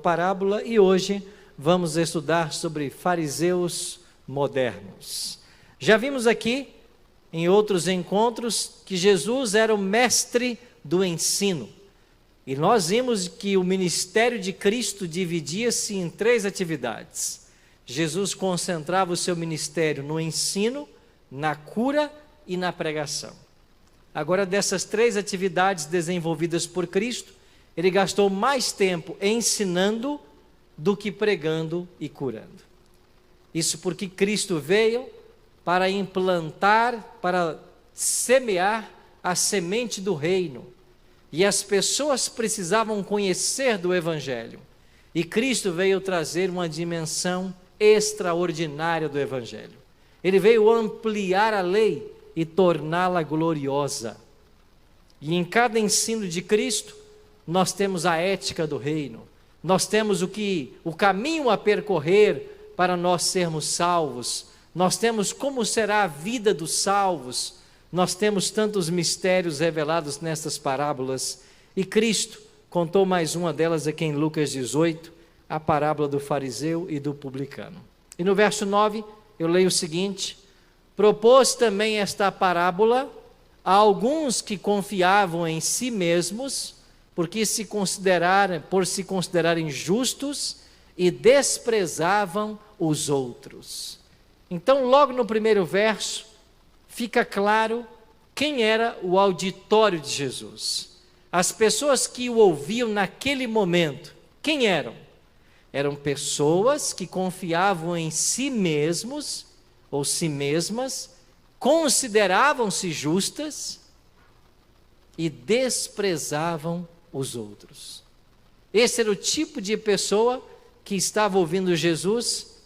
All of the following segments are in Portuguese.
parábola e hoje vamos estudar sobre fariseus modernos. Já vimos aqui, em outros encontros, que Jesus era o mestre do ensino. E nós vimos que o ministério de Cristo dividia-se em 3 atividades. Jesus concentrava o seu ministério no ensino, na cura e na pregação. Agora, dessas 3 atividades desenvolvidas por Cristo, ele gastou mais tempo ensinando do que pregando e curando. Isso porque Cristo veio para implantar, para semear a semente do reino. E as pessoas precisavam conhecer do Evangelho. E Cristo veio trazer uma dimensão extraordinária do Evangelho. Ele veio ampliar a lei e torná-la gloriosa. E em cada ensino de Cristo, nós temos a ética do reino. Nós temos o caminho a percorrer para nós sermos salvos. Nós temos como será a vida dos salvos. Nós temos tantos mistérios revelados nestas parábolas. E Cristo contou mais uma delas aqui em Lucas 18, a parábola do fariseu e do publicano. E no verso 9, eu leio o seguinte: propôs também esta parábola a alguns que confiavam em si mesmos, por se considerarem justos e desprezavam os outros. Então, logo no primeiro verso, fica claro quem era o auditório de Jesus. As pessoas que o ouviam naquele momento, quem eram? Eram pessoas que confiavam em si mesmos, ou si mesmas, consideravam-se justas e desprezavam os outros. Esse era o tipo de pessoa que estava ouvindo Jesus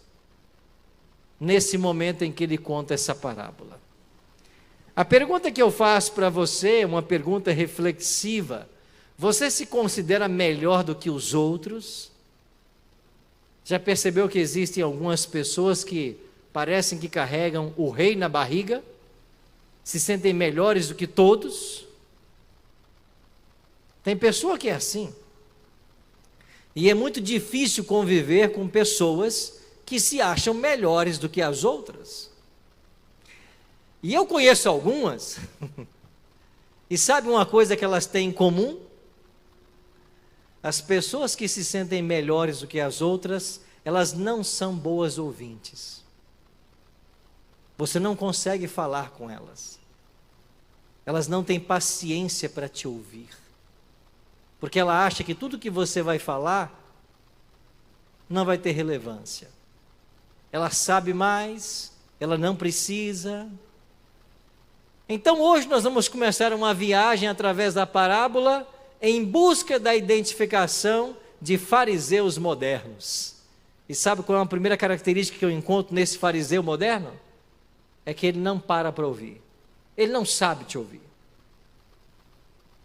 nesse momento em que ele conta essa parábola. A pergunta que eu faço para você é uma pergunta reflexiva. Você se considera melhor do que os outros? Já percebeu que existem algumas pessoas que parecem que carregam o rei na barriga? Se sentem melhores do que todos? Tem pessoa que é assim. E é muito difícil conviver com pessoas que se acham melhores do que as outras. E eu conheço algumas, e sabe uma coisa que elas têm em comum? As pessoas que se sentem melhores do que as outras, elas não são boas ouvintes. Você não consegue falar com elas. Elas não têm paciência para te ouvir. Porque ela acha que tudo que você vai falar não vai ter relevância. Ela sabe mais, ela não precisa. Então hoje nós vamos começar uma viagem através da parábola em busca da identificação de fariseus modernos. E sabe qual é a primeira característica que eu encontro nesse fariseu moderno? É que ele não para ouvir. Ele não sabe te ouvir.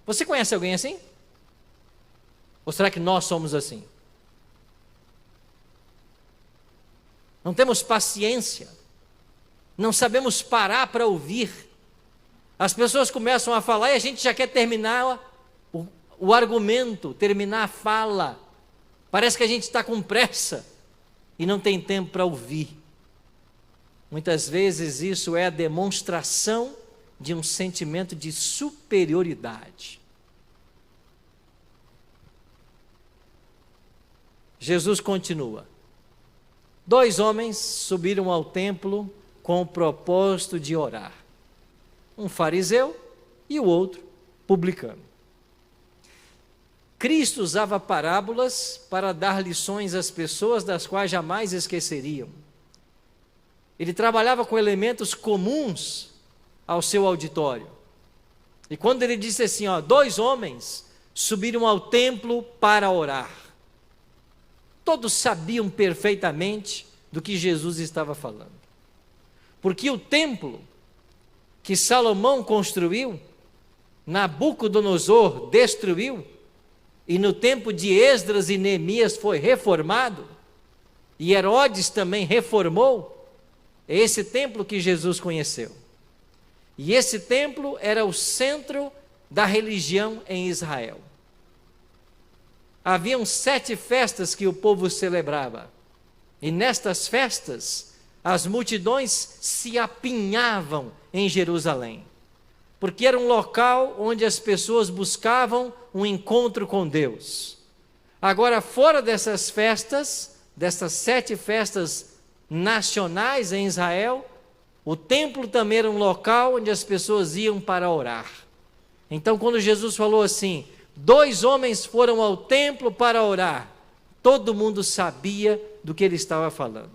Você conhece alguém assim? Ou será que nós somos assim? Não temos paciência. Não sabemos parar para ouvir. As pessoas começam a falar e a gente já quer terminar o argumento, terminar a fala. Parece que a gente está com pressa e não tem tempo para ouvir. Muitas vezes isso é a demonstração de um sentimento de superioridade. Jesus continua. 2 homens subiram ao templo com o propósito de orar. Um fariseu e o outro publicano. Cristo usava parábolas para dar lições às pessoas das quais jamais esqueceriam. Ele trabalhava com elementos comuns ao seu auditório. E quando ele disse assim, 2 homens subiram ao templo para orar. Todos sabiam perfeitamente do que Jesus estava falando. Porque o templo que Salomão construiu, Nabucodonosor destruiu, e no tempo de Esdras e Neemias foi reformado, e Herodes também reformou, é esse templo que Jesus conheceu. E esse templo era o centro da religião em Israel. haviam 7 festas que o povo celebrava. E nestas festas, as multidões se apinhavam em Jerusalém, porque era um local onde as pessoas buscavam um encontro com Deus. Agora, fora dessas festas, dessas 7 festas nacionais em Israel, o templo também era um local onde as pessoas iam para orar. Então, quando Jesus falou assim, 2 homens foram ao templo para orar, todo mundo sabia do que ele estava falando.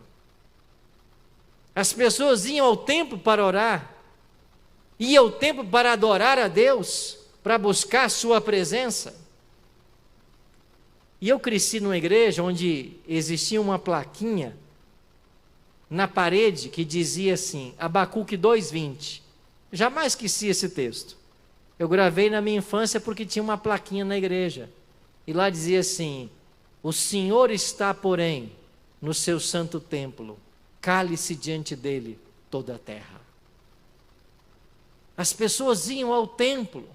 As pessoas iam ao templo para orar, iam ao templo para adorar a Deus, para buscar sua presença. E eu cresci numa igreja onde existia uma plaquinha na parede que dizia assim, Abacuque 2:20. Jamais esqueci esse texto. Eu gravei na minha infância porque tinha uma plaquinha na igreja. E lá dizia assim, o Senhor está, porém, no seu santo templo. Cale-se diante dele toda a terra. As pessoas iam ao templo,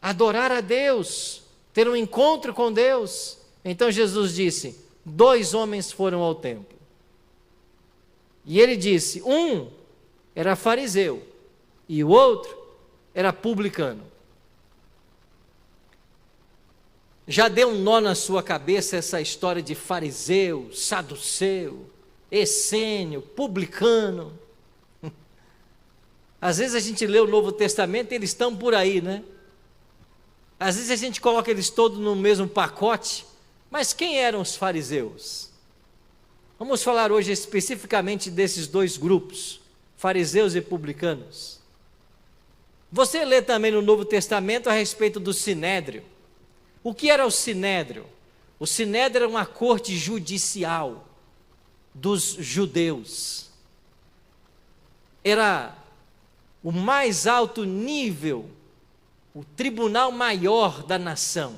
adorar a Deus, ter um encontro com Deus. Então Jesus disse, 2 homens foram ao templo. E ele disse, um era fariseu e o outro era publicano. Já deu um nó na sua cabeça essa história de fariseu, saduceu, essênio, publicano? Às vezes a gente lê o Novo Testamento e eles estão por aí, né? Às vezes a gente coloca eles todos no mesmo pacote, mas quem eram os fariseus? Vamos falar hoje especificamente desses 2 grupos, fariseus e publicanos. Você lê também no Novo Testamento a respeito do Sinédrio. O que era o Sinédrio? O Sinédrio era uma corte judicial dos judeus. Era o mais alto nível, o tribunal maior da nação.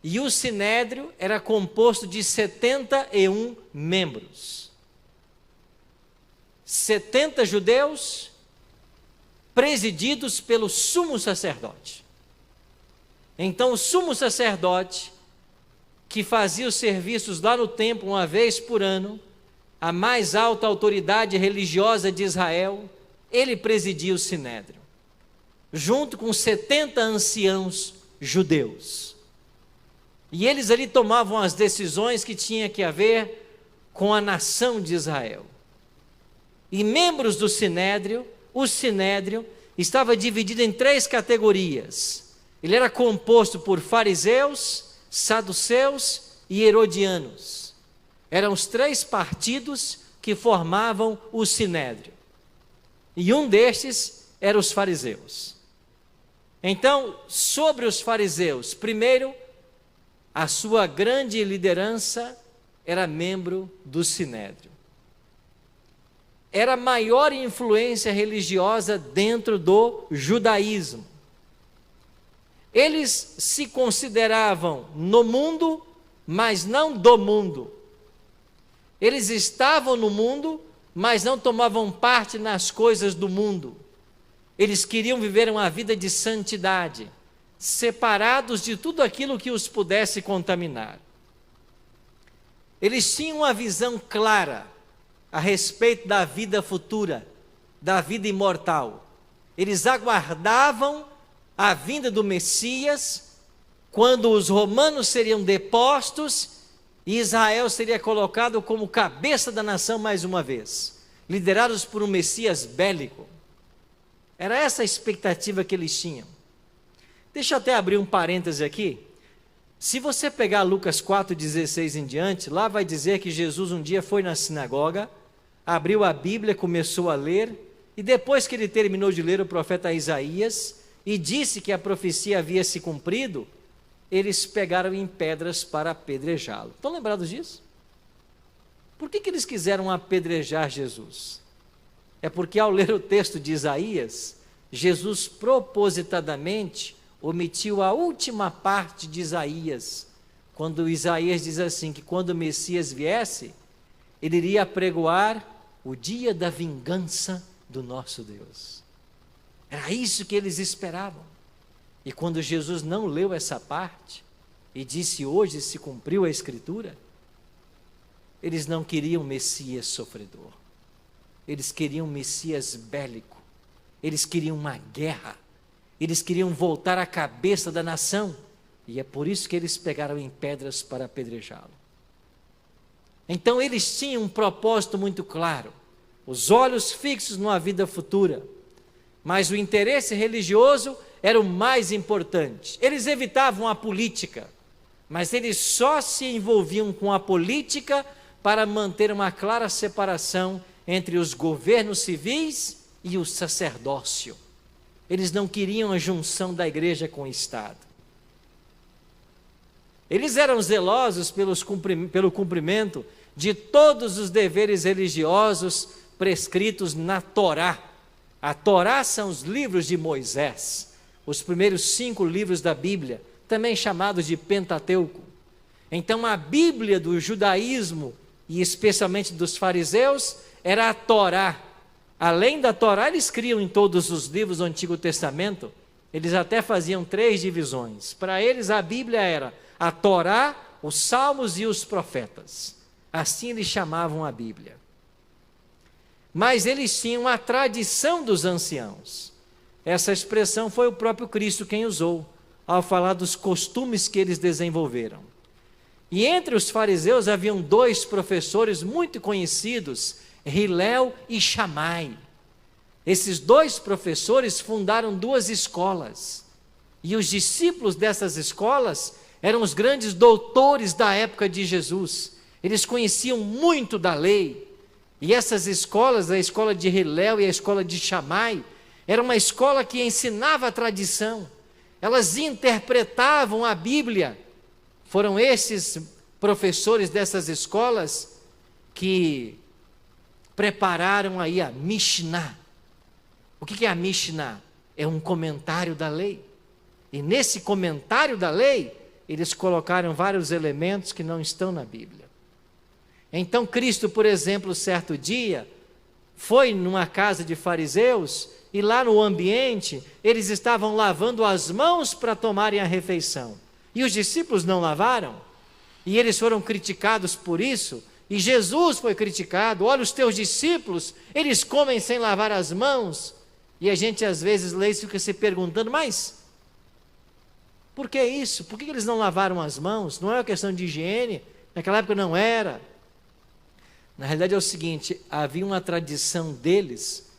E o Sinédrio era composto de 71 membros. 70 judeus presididos pelo sumo sacerdote. Então o sumo sacerdote, que fazia os serviços lá no templo uma vez por ano, a mais alta autoridade religiosa de Israel, ele presidia o Sinédrio, junto com 70 anciãos judeus. E eles ali tomavam as decisões que tinha que haver com a nação de Israel. E membros do Sinédrio, o Sinédrio estava dividido em 3 categorias. Ele era composto por fariseus, saduceus e herodianos. Eram os 3 partidos que formavam o Sinédrio. E um destes era os fariseus. Então, sobre os fariseus, primeiro, a sua grande liderança era membro do Sinédrio. Era a maior influência religiosa dentro do judaísmo. Eles se consideravam no mundo, mas não do mundo. Eles estavam no mundo, mas não tomavam parte nas coisas do mundo. Eles queriam viver uma vida de santidade, separados de tudo aquilo que os pudesse contaminar. Eles tinham uma visão clara a respeito da vida futura, da vida imortal. Eles aguardavam a vinda do Messias, quando os romanos seriam depostos e Israel seria colocado como cabeça da nação mais uma vez, liderados por um Messias bélico. Era essa a expectativa que eles tinham. Deixa eu até abrir um parêntese aqui. Se você pegar Lucas 4,16 em diante, lá vai dizer que Jesus um dia foi na sinagoga, abriu a Bíblia, começou a ler, e depois que ele terminou de ler o profeta Isaías, e disse que a profecia havia se cumprido, eles pegaram em pedras para apedrejá-lo. Estão lembrados disso? Por que eles quiseram apedrejar Jesus? É porque ao ler o texto de Isaías, Jesus propositadamente omitiu a última parte de Isaías, quando Isaías diz assim, que quando o Messias viesse, ele iria apregoar o dia da vingança do nosso Deus. Era isso que eles esperavam. E quando Jesus não leu essa parte e disse: hoje se cumpriu a Escritura, eles não queriam Messias sofredor, eles queriam Messias bélico, eles queriam uma guerra, eles queriam voltar a cabeça da nação, e é por isso que eles pegaram em pedras para apedrejá-lo. Então eles tinham um propósito muito claro, os olhos fixos numa vida futura, mas o interesse religioso era o mais importante. Eles evitavam a política, mas eles só se envolviam com a política para manter uma clara separação entre os governos civis e o sacerdócio. Eles não queriam a junção da igreja com o Estado. Eles eram zelosos pelo cumprimento de todos os deveres religiosos prescritos na Torá. A Torá são os livros de Moisés, os primeiros 5 livros da Bíblia, também chamados de Pentateuco. Então a Bíblia do judaísmo, e especialmente dos fariseus, era a Torá. Além da Torá, eles criam em todos os livros do Antigo Testamento, eles até faziam 3 divisões. Para eles a Bíblia era a Torá, os Salmos e os Profetas. Assim eles chamavam a Bíblia. Mas eles tinham a tradição dos anciãos. Essa expressão foi o próprio Cristo quem usou, ao falar dos costumes que eles desenvolveram. E entre os fariseus haviam 2 professores muito conhecidos, Hilel e Shammai. Esses 2 professores fundaram 2 escolas. E os discípulos dessas escolas eram os grandes doutores da época de Jesus. Eles conheciam muito da lei. E essas escolas, a escola de Hilel e a escola de Shammai, era uma escola que ensinava a tradição. Elas interpretavam a Bíblia. Foram esses professores dessas escolas que prepararam aí a Mishnah. O que é a Mishnah? É um comentário da lei. E nesse comentário da lei, eles colocaram vários elementos que não estão na Bíblia. Então Cristo, por exemplo, certo dia, foi numa casa de fariseus, e lá no ambiente, eles estavam lavando as mãos para tomarem a refeição. E os discípulos não lavaram, e eles foram criticados por isso, e Jesus foi criticado. Olha, os teus discípulos, eles comem sem lavar as mãos. E a gente às vezes lê isso e fica se perguntando, mas por que isso? Por que eles não lavaram as mãos? Não é uma questão de higiene, naquela época não era. Na realidade é o seguinte, havia uma tradição deles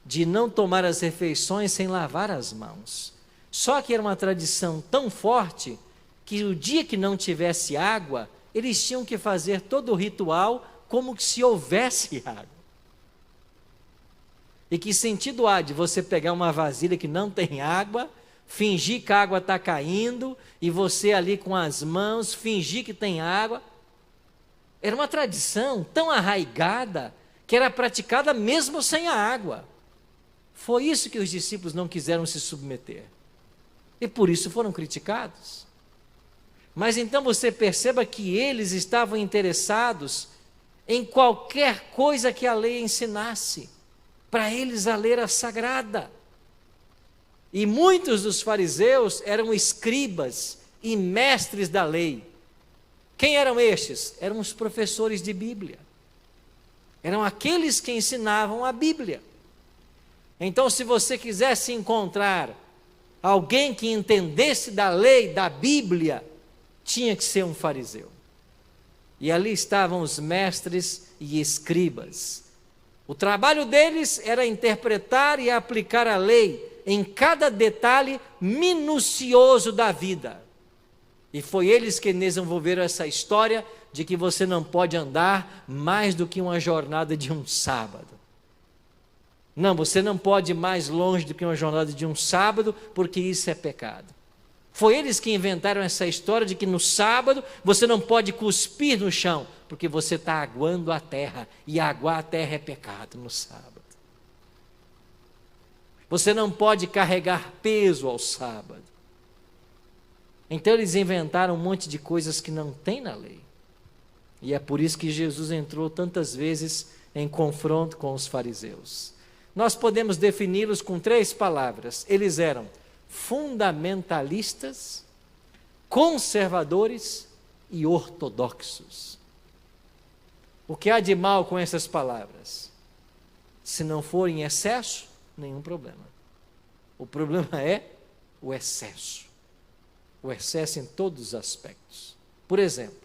de não tomar as refeições sem lavar as mãos. Só que era uma tradição tão forte que o dia que não tivesse água, eles tinham que fazer todo o ritual como se houvesse água. E que sentido há de você pegar uma vasilha que não tem água, fingir que a água está caindo, e você ali com as mãos, fingir que tem água? Era uma tradição tão arraigada, que era praticada mesmo sem a água. Foi isso que os discípulos não quiseram se submeter. E por isso foram criticados. Mas então você perceba que eles estavam interessados em qualquer coisa que a lei ensinasse. Para eles a lei era sagrada. E muitos dos fariseus eram escribas e mestres da lei. Quem eram estes? Eram os professores de Bíblia. Eram aqueles que ensinavam a Bíblia. Então, se você quisesse encontrar alguém que entendesse da lei, da Bíblia, tinha que ser um fariseu. E ali estavam os mestres e escribas. O trabalho deles era interpretar e aplicar a lei em cada detalhe minucioso da vida. E foi eles que desenvolveram essa história de que você não pode andar mais do que uma jornada de um sábado. Não, você não pode ir mais longe do que uma jornada de um sábado, porque isso é pecado. Foi eles que inventaram essa história de que no sábado você não pode cuspir no chão, porque você está aguando a terra, e aguar a terra é pecado no sábado. Você não pode carregar peso ao sábado. Então eles inventaram um monte de coisas que não tem na lei. E é por isso que Jesus entrou tantas vezes em confronto com os fariseus. Nós podemos defini-los com 3 palavras. Eles eram fundamentalistas, conservadores e ortodoxos. O que há de mal com essas palavras? Se não for em excesso, nenhum problema. O problema é o excesso. O excesso em todos os aspectos. Por exemplo,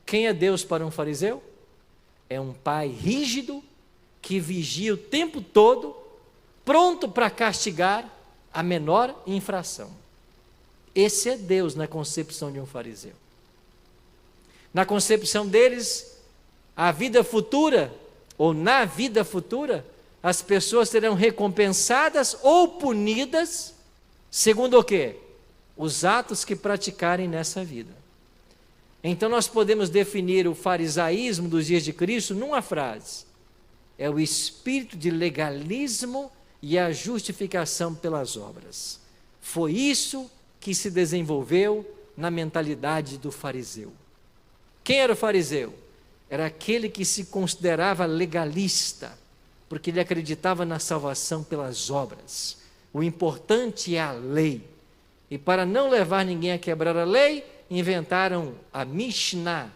quem é Deus para um fariseu? É um pai rígido que vigia o tempo todo, pronto para castigar a menor infração. Esse é Deus na concepção de um fariseu. Na concepção deles, a vida futura, ou na vida futura, as pessoas serão recompensadas ou punidas, segundo o quê? Os atos que praticarem nessa vida. Então nós podemos definir o farisaísmo dos dias de Cristo numa frase: é o espírito de legalismo e a justificação pelas obras. Foi isso que se desenvolveu na mentalidade do fariseu. Quem era o fariseu? Era aquele que se considerava legalista, porque ele acreditava na salvação pelas obras. O importante é a lei. E para não levar ninguém a quebrar a lei, inventaram a Mishnah,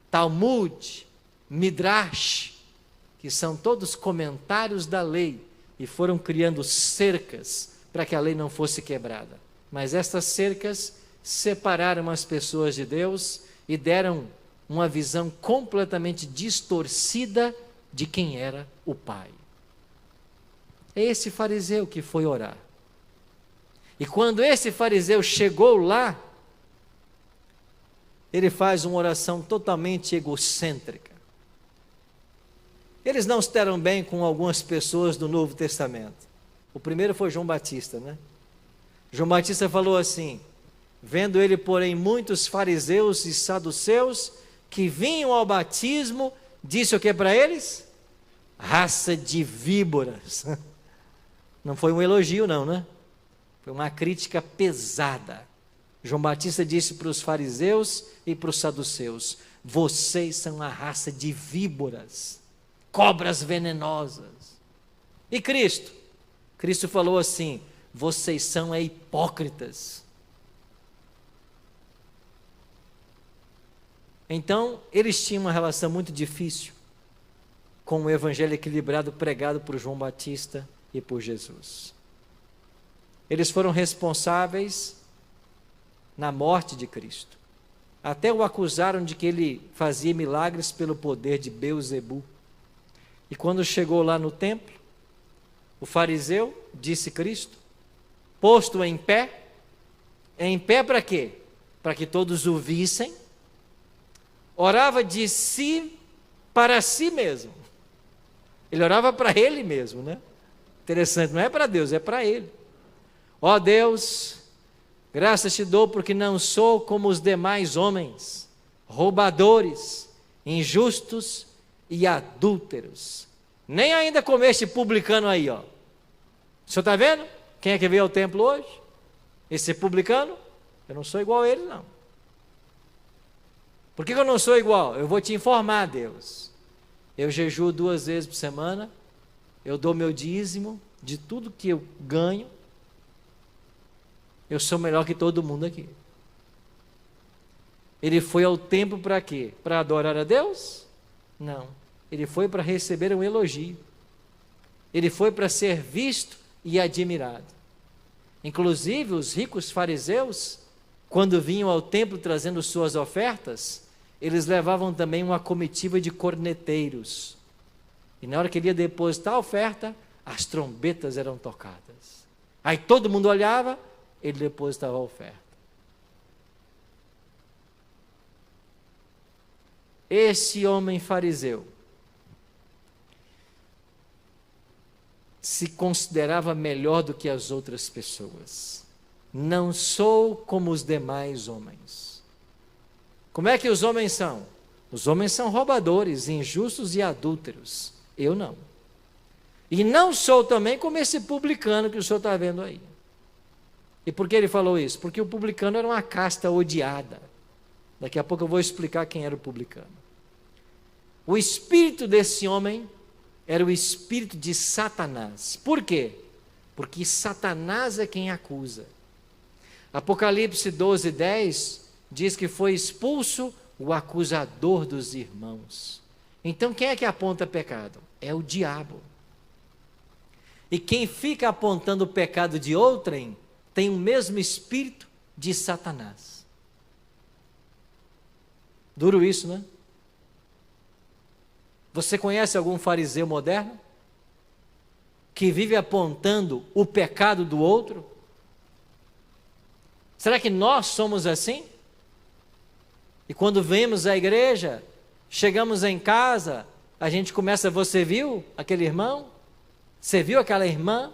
Talmud, Midrash, que são todos comentários da lei, e foram criando cercas para que a lei não fosse quebrada. Mas estas cercas separaram as pessoas de Deus e deram uma visão completamente distorcida de quem era o Pai. É esse fariseu que foi orar. E quando esse fariseu chegou lá, ele faz uma oração totalmente egocêntrica. Eles não se deram bem com algumas pessoas do Novo Testamento. O primeiro foi João Batista, né? João Batista falou assim: vendo ele, porém, muitos fariseus e saduceus que vinham ao batismo, disse o que para eles? Raça de víboras. Não foi um elogio não, né? Foi uma crítica pesada. João Batista disse para os fariseus e para os saduceus: vocês são a raça de víboras, cobras venenosas. E Cristo? Cristo falou assim: vocês são hipócritas. Então, eles tinham uma relação muito difícil com o evangelho equilibrado pregado por João Batista e por Jesus. Eles foram responsáveis na morte de Cristo. Até o acusaram de que ele fazia milagres pelo poder de Beelzebu. E quando chegou lá no templo, o fariseu, disse Cristo, posto em pé para quê? Para que todos o vissem, orava de si para si mesmo. Ele orava para ele mesmo, né? Interessante, não é para Deus, é para ele. Ó Deus, graças te dou porque não sou como os demais homens, roubadores, injustos e adúlteros. Nem ainda como este publicano aí, ó. O senhor está vendo? Quem é que veio ao templo hoje? Esse publicano? Eu não sou igual a ele, não. Por que eu não sou igual? Eu vou te informar, Deus. Eu jejuo 2 vezes por semana, eu dou meu dízimo de tudo que eu ganho. Eu sou melhor que todo mundo aqui. Ele foi ao templo para quê? Para adorar a Deus? Não. Ele foi para receber um elogio. Ele foi para ser visto e admirado. Inclusive, os ricos fariseus, quando vinham ao templo trazendo suas ofertas, eles levavam também uma comitiva de corneteiros. E na hora que ele ia depositar a oferta, as trombetas eram tocadas. Aí todo mundo olhava, ele depositava a oferta. Esse homem fariseu se considerava melhor do que as outras pessoas. Não sou como os demais homens. Como é que os homens são? Os homens são roubadores, injustos e adúlteros. Eu não. E não sou também como esse publicano que o senhor está vendo aí. E por que ele falou isso? Porque o publicano era uma casta odiada. Daqui a pouco eu vou explicar quem era o publicano. O espírito desse homem era o espírito de Satanás. Por quê? porque Satanás é quem acusa. Apocalipse 12:10 diz que foi expulso o acusador dos irmãos. Então quem é que aponta pecado? É o diabo. E quem fica apontando o pecado de outrem tem o mesmo espírito de Satanás. Duro isso, né? Você conhece algum fariseu moderno que vive apontando o pecado do outro? Será que nós somos assim? E quando vemos a igreja, chegamos em casa, a gente começa: você viu aquele irmão? Você viu aquela irmã?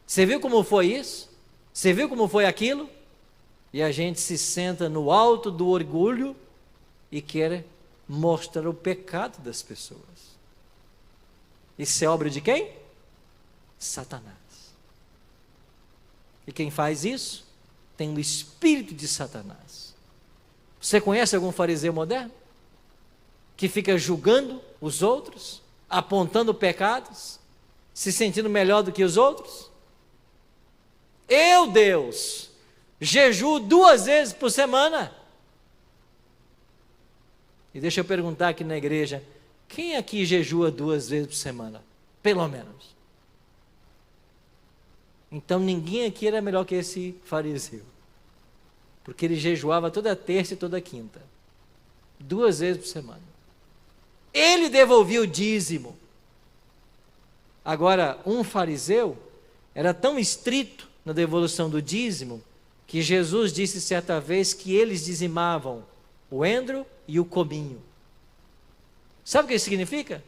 Você viu como foi isso? Você viu como foi aquilo? E a gente se senta no alto do orgulho e quer mostrar o pecado das pessoas. Isso é obra de quem? Satanás. E quem faz isso tem o espírito de Satanás. Você conhece algum fariseu moderno que fica julgando os outros, apontando pecados, se sentindo melhor do que os outros? Eu, Deus, jejuo 2 vezes por semana. E deixa eu perguntar aqui na igreja: quem aqui jejua 2 vezes por semana? Pelo menos. Então ninguém aqui era melhor que esse fariseu, porque ele jejuava toda terça e toda quinta, 2 vezes por semana. Ele devolvia o dízimo. Agora, um fariseu era tão estrito na devolução do dízimo que Jesus disse certa vez que eles dizimavam o endro e o cominho. Sabe o que isso significa?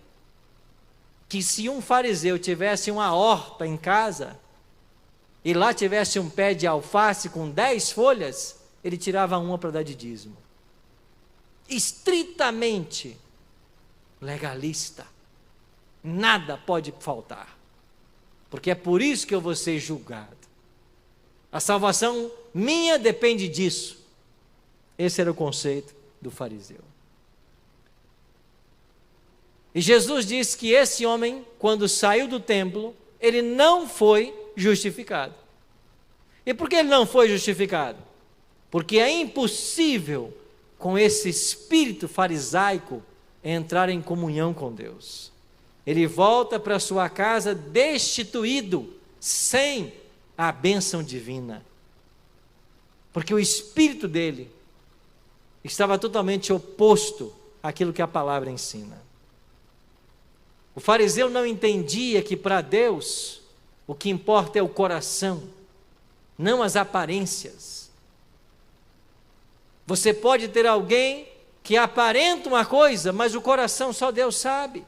Que se um fariseu tivesse uma horta em casa e lá tivesse um pé de alface com 10 folhas, ele tirava uma para dar de dízimo. Estritamente legalista. Nada pode faltar, porque é por isso que eu vou ser julgado. A salvação minha depende disso. Esse era o conceito do fariseu. E Jesus disse que esse homem, quando saiu do templo, ele não foi justificado. E por que ele não foi justificado? Porque é impossível, com esse espírito farisaico, entrar em comunhão com Deus. Ele volta para sua casa destituído, sem a bênção divina, porque o espírito dele estava totalmente oposto àquilo que a palavra ensina. O fariseu não entendia que para Deus o que importa é o coração, não as aparências. Você pode ter alguém que aparenta uma coisa, mas o coração só Deus sabe.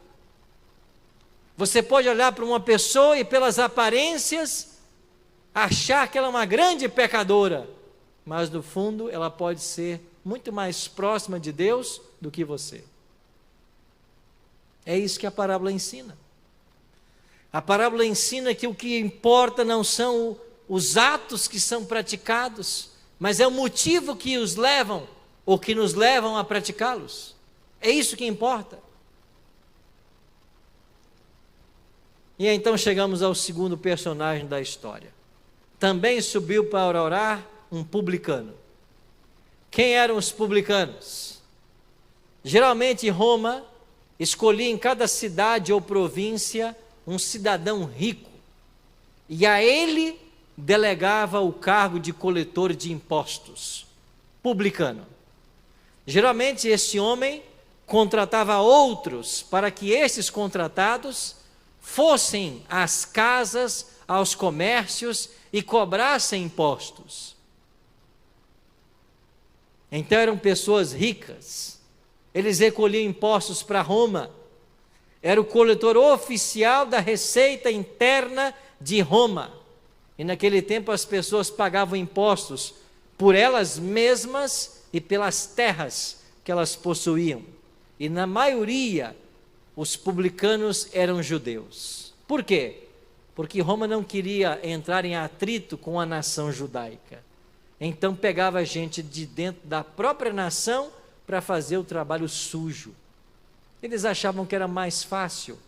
Você pode olhar para uma pessoa e pelas aparências achar que ela é uma grande pecadora, mas no fundo ela pode ser muito mais próxima de Deus do que você. É isso que a parábola ensina. A parábola ensina que o que importa não são os atos que são praticados, mas é o motivo que os levam, ou que nos levam a praticá-los. É isso que importa. E então chegamos ao segundo personagem da história. Também subiu para orar um publicano. Quem eram os publicanos? Geralmente Roma escolhia em cada cidade ou província um cidadão rico, e a ele delegava o cargo de coletor de impostos, publicano. Geralmente esse homem contratava outros para que esses contratados fossem às casas, aos comércios e cobrassem impostos. Então eram pessoas ricas, eles recolhiam impostos para Roma, era o coletor oficial da receita interna de Roma. E naquele tempo as pessoas pagavam impostos por elas mesmas e pelas terras que elas possuíam. E na maioria, os publicanos eram judeus. Por quê? Porque Roma não queria entrar em atrito com a nação judaica. Então pegava gente de dentro da própria nação para fazer o trabalho sujo. Eles achavam que era mais fácil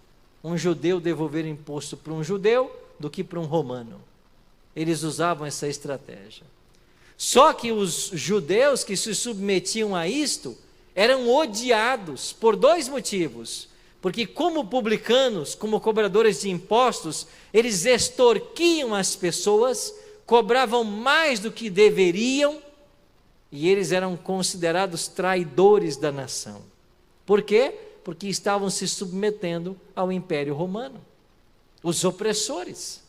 um judeu devolver imposto para um judeu do que para um romano. Eles usavam essa estratégia. Só que os judeus que se submetiam a isto eram odiados por dois motivos. Porque como publicanos, como cobradores de impostos, eles extorquiam as pessoas, cobravam mais do que deveriam, e eles eram considerados traidores da nação. Por quê? Porque estavam se submetendo ao Império Romano. Os opressores.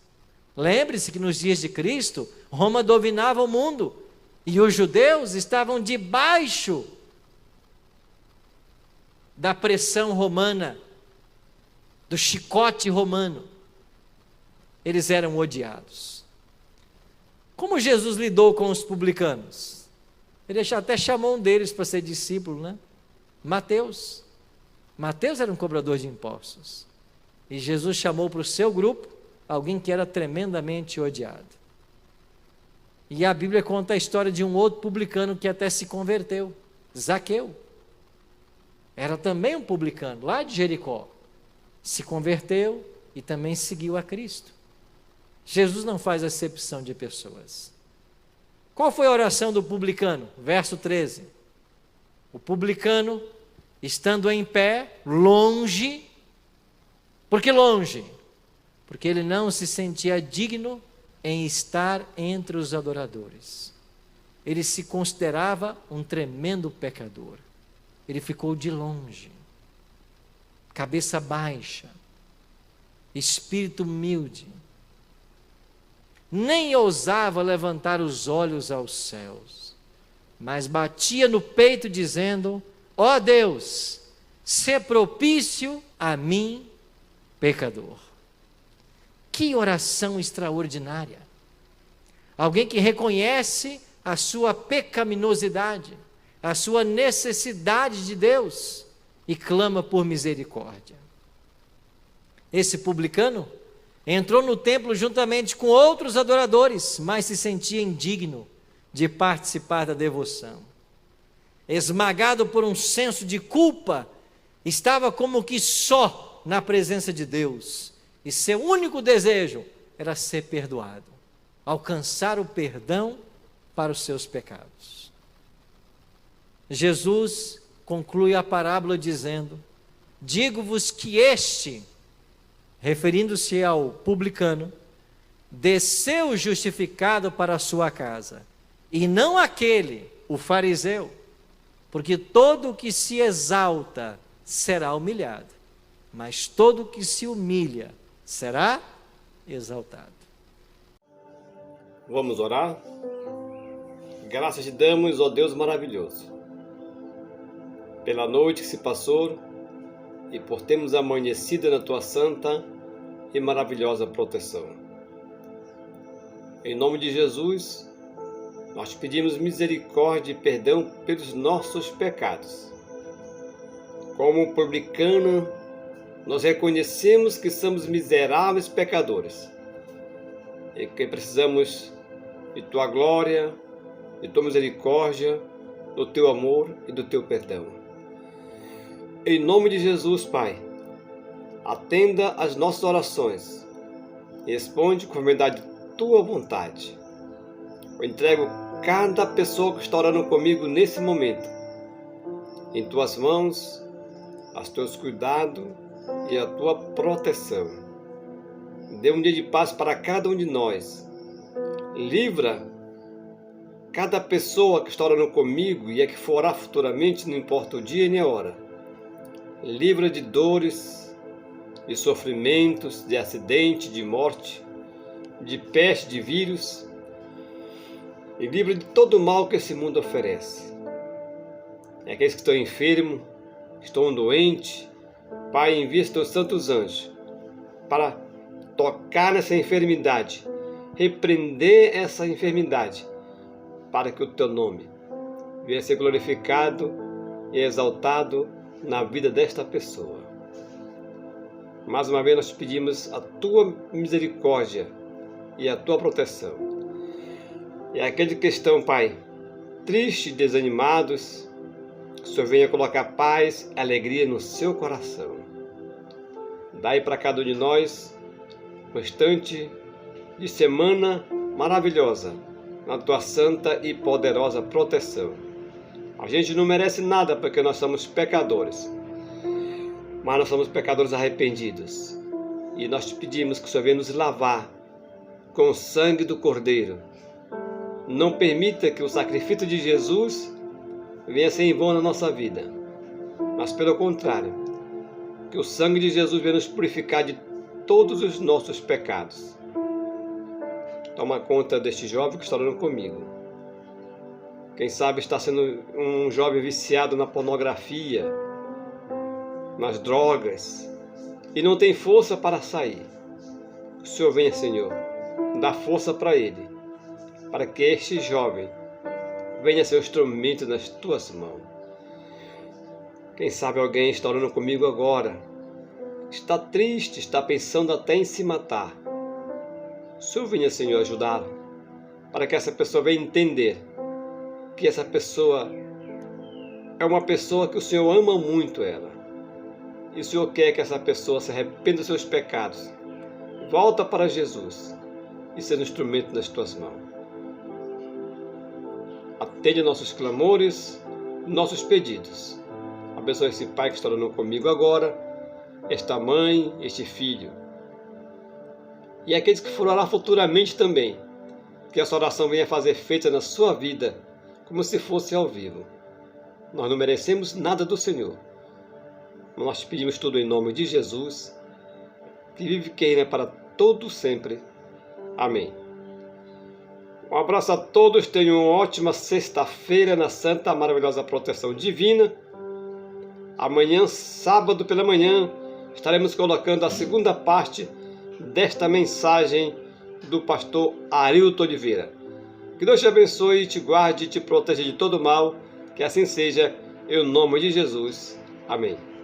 Lembre-se que nos dias de Cristo, Roma dominava o mundo, e os judeus estavam debaixo da pressão romana, do chicote romano. Eles eram odiados. Como Jesus lidou com os publicanos? Ele até chamou um deles para ser discípulo, né? Mateus. Mateus era um cobrador de impostos. E Jesus chamou para o seu grupo alguém que era tremendamente odiado. E a Bíblia conta a história de um outro publicano que até se converteu, Zaqueu. Era também um publicano, lá de Jericó. Se converteu e também seguiu a Cristo. Jesus não faz acepção de pessoas. Qual foi a oração do publicano? Verso 13. O publicano, estando em pé, longe. Por que longe? Porque ele não se sentia digno em estar entre os adoradores. Ele se considerava um tremendo pecador. Ele ficou de longe, cabeça baixa, espírito humilde. Nem ousava levantar os olhos aos céus, mas batia no peito dizendo: ó Deus, sê propício a mim, pecador. Que oração extraordinária! Alguém que reconhece a sua pecaminosidade, a sua necessidade de Deus e clama por misericórdia. Esse publicano entrou no templo juntamente com outros adoradores, mas se sentia indigno de participar da devoção. Esmagado por um senso de culpa, estava como que só na presença de Deus. E seu único desejo era ser perdoado, alcançar o perdão para os seus pecados. Jesus conclui a parábola dizendo: digo-vos que este, referindo-se ao publicano, desceu justificado para a sua casa, e não aquele, o fariseu, porque todo o que se exalta será humilhado, mas todo o que se humilha será exaltado. Vamos orar? Graças te damos, ó Deus maravilhoso, pela noite que se passou e por termos amanhecido na tua santa e maravilhosa proteção. Em nome de Jesus, nós te pedimos misericórdia e perdão pelos nossos pecados. Como publicano, nós reconhecemos que somos miseráveis pecadores e que precisamos de tua glória, de tua misericórdia, do teu amor e do teu perdão. Em nome de Jesus, Pai, atenda às nossas orações e responde conforme a tua vontade. Eu entrego cada pessoa que está orando comigo nesse momento em tuas mãos, aos teus cuidados e a tua proteção. Dê um dia de paz para cada um de nós. Livra cada pessoa que está orando comigo e a que forá futuramente, não importa o dia nem a hora. Livra de dores, de sofrimentos, de acidente, de morte, de peste, de vírus. E livra de todo o mal que esse mundo oferece. E aqueles que estão enfermos, estão doentes, Pai, envia os teus santos anjos para tocar nessa enfermidade, repreender essa enfermidade, para que o teu nome venha ser glorificado e exaltado na vida desta pessoa. Mais uma vez nós te pedimos a tua misericórdia e a tua proteção. E aqueles que estão, Pai, tristes, desanimados, o Senhor venha colocar paz e alegria no seu coração. Dai para cada um de nós restante de semana maravilhosa, na tua santa e poderosa proteção. A gente não merece nada porque nós somos pecadores, mas nós somos pecadores arrependidos. E nós te pedimos que o Senhor venha nos lavar com o sangue do Cordeiro. Não permita que o sacrifício de Jesus venha ser em vão na nossa vida, mas pelo contrário, que o sangue de Jesus venha nos purificar de todos os nossos pecados. Toma conta deste jovem que está orando comigo. Quem sabe está sendo um jovem viciado na pornografia, nas drogas, e não tem força para sair. O Senhor venha, Senhor, dá força para ele, para que este jovem venha ser um instrumento nas tuas mãos. Quem sabe alguém está orando comigo agora, está triste, está pensando até em se matar. O Senhor venha, Senhor, ajudá-lo, para que essa pessoa venha entender que essa pessoa é uma pessoa que o Senhor ama muito ela. E o Senhor quer que essa pessoa se arrependa dos seus pecados, volta para Jesus e seja um instrumento nas tuas mãos. Atende nossos clamores, nossos pedidos. Abençoe esse pai que está orando comigo agora, esta mãe, este filho. E aqueles que forem orar futuramente também, que essa oração venha fazer feita na sua vida, como se fosse ao vivo. Nós não merecemos nada do Senhor, mas nós te pedimos tudo em nome de Jesus, que vive e reina para todo sempre. Amém. Um abraço a todos, tenham uma ótima sexta-feira na santa, maravilhosa proteção divina. Amanhã, sábado pela manhã, estaremos colocando a segunda parte desta mensagem do pastor Arilton Oliveira. Que Deus te abençoe, te guarde e te proteja de todo mal, que assim seja, em nome de Jesus. Amém.